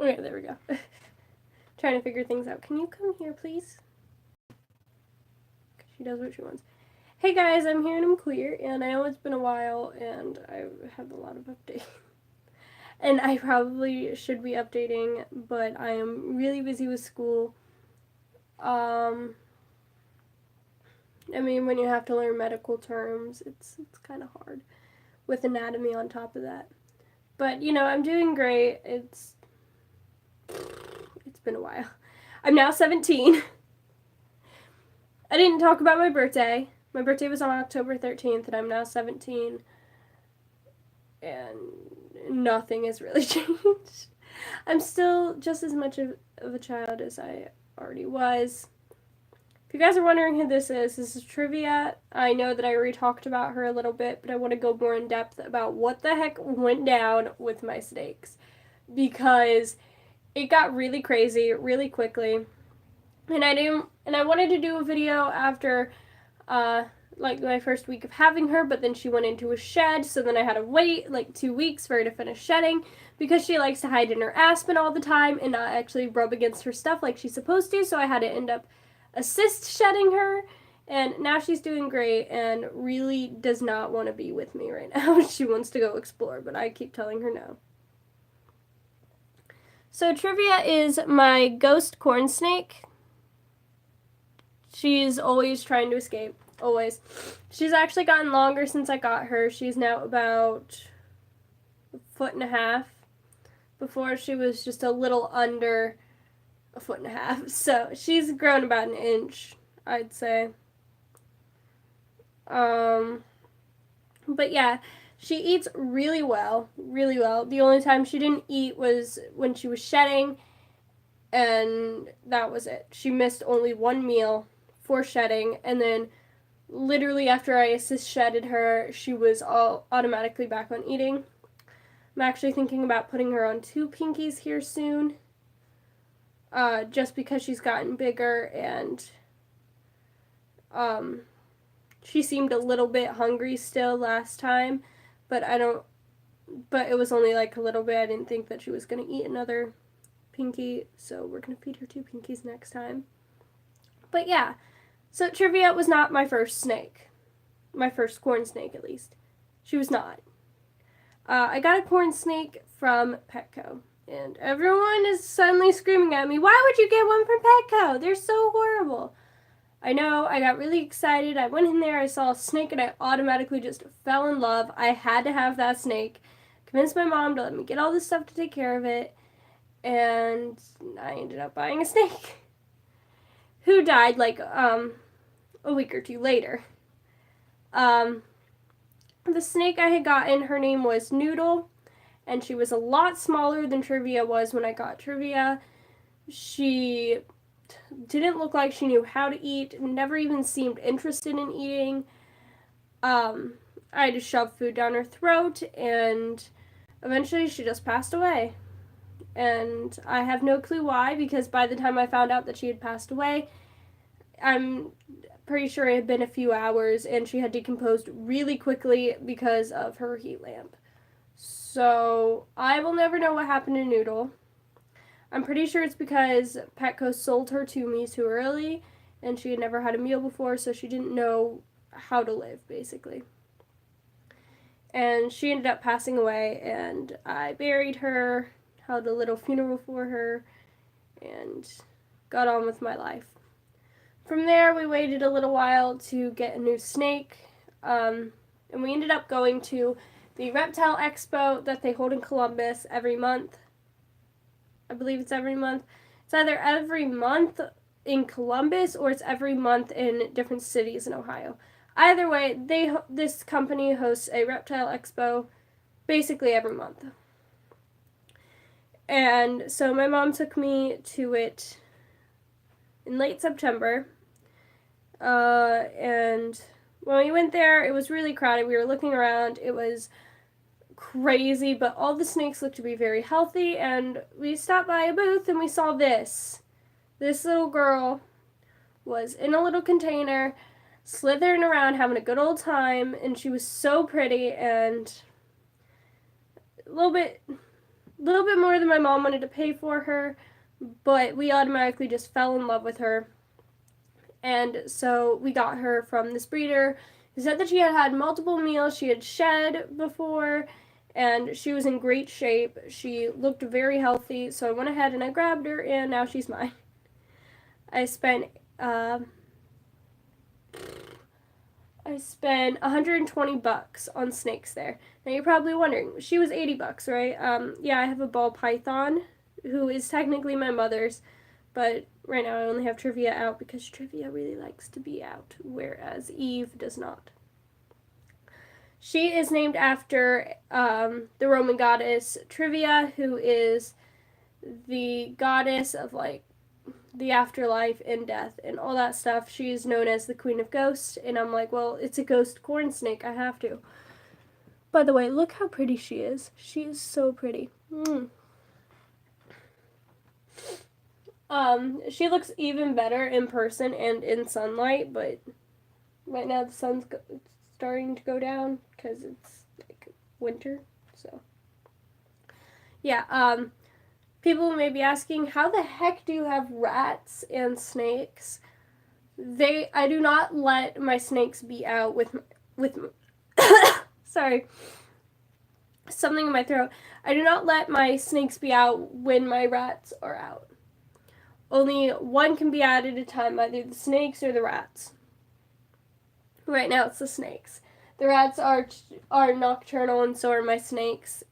Okay, there we go. Trying to figure things out. Can you come here, please? She does what she wants. Hey guys, I'm here and I'm queer, and I know it's been a while, and I have a lot of updates. And I probably should be updating, but I am really busy with school. I mean, when you have to learn medical terms, it's kind of hard with anatomy on top of that. But, you know, I'm doing great. It's been a while. I'm now 17. I didn't talk about my birthday. My birthday was on October 13th, and I'm now 17. And nothing has really changed. I'm still just as much of a child as I already was. If you guys are wondering who this is Trivia. I know that I already talked about her a little bit, but I want to go more in depth about what the heck went down with my snakes. Because it got really crazy really quickly. And I wanted to do a video after like my first week of having her, but then she went into a shed, so then I had to wait like 2 weeks for her to finish shedding because she likes to hide in her aspen all the time and not actually rub against her stuff like she's supposed to, so I had to end up assist shedding her, and now she's doing great and really does not want to be with me right now. She wants to go explore, but I keep telling her no. So Trivia is my ghost corn snake. She's always trying to escape. Always. She's actually gotten longer since I got her. She's now about 1.5 feet. Before she was just a little under 1.5 feet. So she's grown about 1 inch, I'd say. But yeah, she eats really well, really well. The only time she didn't eat was when she was shedding, and that was it. She missed only 1 meal for shedding, and then literally after I assist shedded her, she was all automatically back on eating. I'm actually thinking about putting her on 2 pinkies here soon, just because she's gotten bigger, and she seemed a little bit hungry still last time, but it was only like a little bit. I didn't think that she was going to eat another pinky, so we're going to feed her 2 pinkies next time. But yeah, so Trivia was not my first snake. My first corn snake, at least. She was not. I got a corn snake from Petco, and everyone is suddenly screaming at me, why would you get one from Petco? They're so horrible. I know, I got really excited. I went in there, I saw a snake, and I automatically just fell in love. I had to have that snake. Convinced my mom to let me get all this stuff to take care of it, and I ended up buying a snake. Who died like a week or 2 later. The snake I had gotten, her name was Noodle, and she was a lot smaller than Trivia was when I got Trivia. She didn't look like she knew how to eat, never even seemed interested in eating. I had to shove food down her throat, and eventually she just passed away. And I have no clue why, because by the time I found out that she had passed away, I'm pretty sure it had been a few hours, and she had decomposed really quickly because of her heat lamp. So I will never know what happened to Noodle. I'm pretty sure it's because Petco sold her to me too early, and she had never had a meal before, so she didn't know how to live, basically. And she ended up passing away, and I buried her, held a little funeral for her, and got on with my life. From there, we waited a little while to get a new snake, and we ended up going to the Reptile Expo that they hold in Columbus every month. I believe it's every month. It's either every month in Columbus or it's every month in different cities in Ohio. Either way, this company hosts a Reptile Expo basically every month. And so my mom took me to it in late September. And when we went there, it was really crowded. We were looking around. It was crazy, but all the snakes looked to be very healthy, and we stopped by a booth and we saw this. This little girl was in a little container, slithering around, having a good old time, and she was so pretty and a little bit little bit more than my mom wanted to pay for her, but we automatically just fell in love with her. And so we got her from this breeder who said that she had had multiple meals, she had shed before, and she was in great shape. She looked very healthy, so I went ahead and I grabbed her, and now she's mine. I spent $120 on snakes there. Now you're probably wondering, she was $80, right? Yeah, I have a ball python who is technically my mother's, but right now I only have Trivia out because Trivia really likes to be out, whereas Eve does not. She is named after the Roman goddess Trivia, who is the goddess of like the afterlife and death and all that stuff. She is known as the Queen of Ghosts, and I'm like, well, it's a ghost corn snake, I have to. By the way, look how pretty she is. She is so pretty. She looks even better in person and in sunlight, but right now the sun's starting to go down because it's like winter. So yeah, people may be asking, how the heck do you have rats and snakes? I do not let my snakes be out with sorry, something in my throat. I do not let my snakes be out when my rats are out. Only one can be out at a time, either the snakes or the rats. Right now it's the snakes. The rats are nocturnal, and so are my snakes.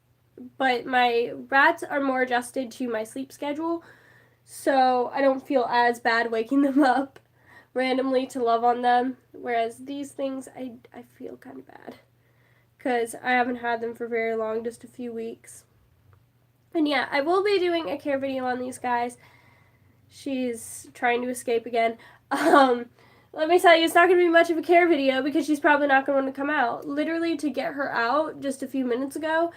But my rats are more adjusted to my sleep schedule, so I don't feel as bad waking them up randomly to love on them. Whereas these things, I feel kind of bad because I haven't had them for very long, just a few weeks. And yeah, I will be doing a care video on these guys. She's trying to escape again. Let me tell you, it's not going to be much of a care video because she's probably not going to come out. Literally, to get her out just a few minutes ago,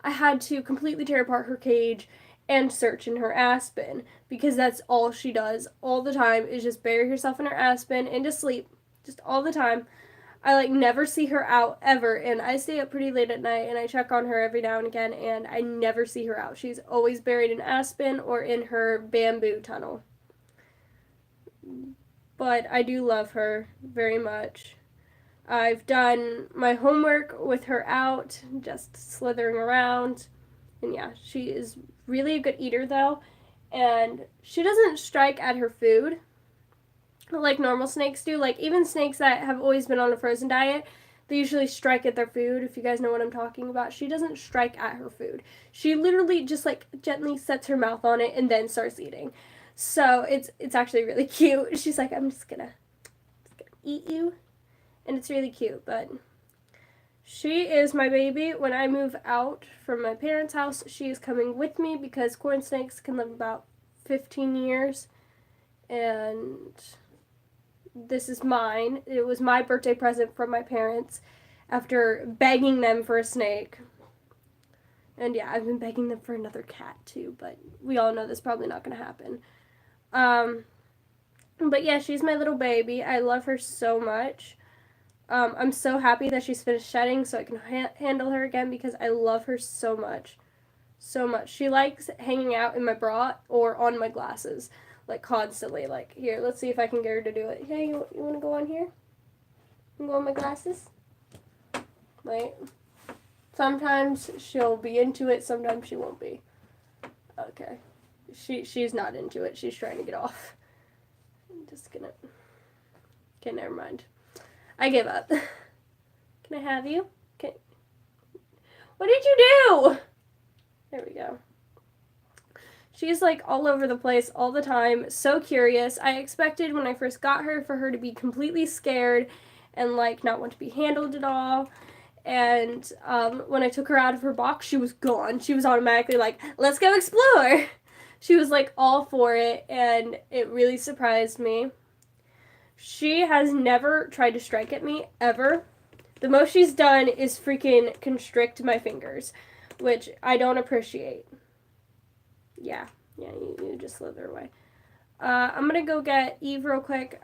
I had to completely tear apart her cage and search in her aspen because that's all she does all the time is just bury herself in her aspen and just sleep just all the time. I like never see her out ever, and I stay up pretty late at night and I check on her every now and again, and I never see her out. She's always buried in aspen or in her bamboo tunnel. But I do love her very much. I've done my homework with her out, just slithering around. And yeah, she is really a good eater though. And she doesn't strike at her food like normal snakes do. Like even snakes that have always been on a frozen diet, they usually strike at their food, if you guys know what I'm talking about. She doesn't strike at her food. She literally just like gently sets her mouth on it and then starts eating. So it's actually really cute. She's like, I'm just gonna eat you. And it's really cute, but she is my baby. When I move out from my parents' house, she is coming with me because corn snakes can live about 15 years. And this is mine. It was my birthday present from my parents after begging them for a snake. And yeah, I've been begging them for another cat too, but we all know that's probably not going to happen. But yeah, she's my little baby. I love her so much. I'm so happy that she's finished shedding so I can handle her again because I love her so much. So much. She likes hanging out in my bra or on my glasses, like constantly. Like, here, let's see if I can get her to do it. Hey, you want to go on here? You go on my glasses? Right? Sometimes she'll be into it, sometimes she won't be. Okay. She's not into it. She's trying to get off. I'm just gonna... Okay, never mind. I give up. Can I have you? Okay. What did you do? There we go. She's like all over the place all the time, so curious. I expected when I first got her for her to be completely scared and like not want to be handled at all. And when I took her out of her box, she was gone. She was automatically like, let's go explore. She was like all for it, and it really surprised me. She has never tried to strike at me, ever. The most she's done is freaking constrict my fingers, which I don't appreciate. Yeah, you just slither away. I'm gonna go get Eve real quick.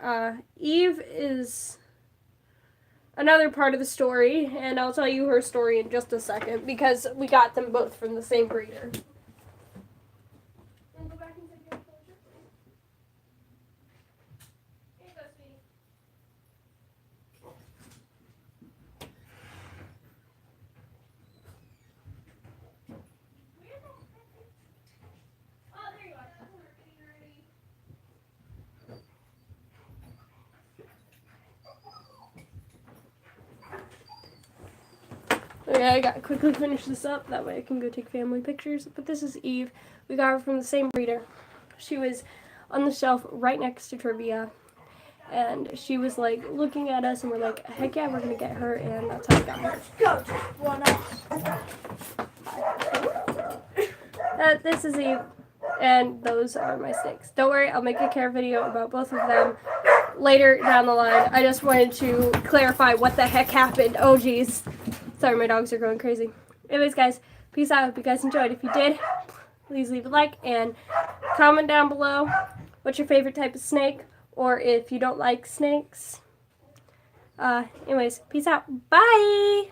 Eve is another part of the story, and I'll tell you her story in just a second, because we got them both from the same breeder. Yeah, I gotta quickly finish this up. That way I can go take family pictures. But this is Eve. We got her from the same breeder. She was on the shelf right next to Trivia. And she was like looking at us and we're like, heck yeah, we're gonna get her. And that's how we got her. Go, one up. This is Eve. And those are my snakes. Don't worry, I'll make a care video about both of them later down the line. I just wanted to clarify what the heck happened. Oh geez. Sorry, my dogs are going crazy. Anyways, guys, peace out. Hope you guys enjoyed. If you did, please leave a like and comment down below what's your favorite type of snake, or if you don't like snakes. Anyways, peace out. Bye!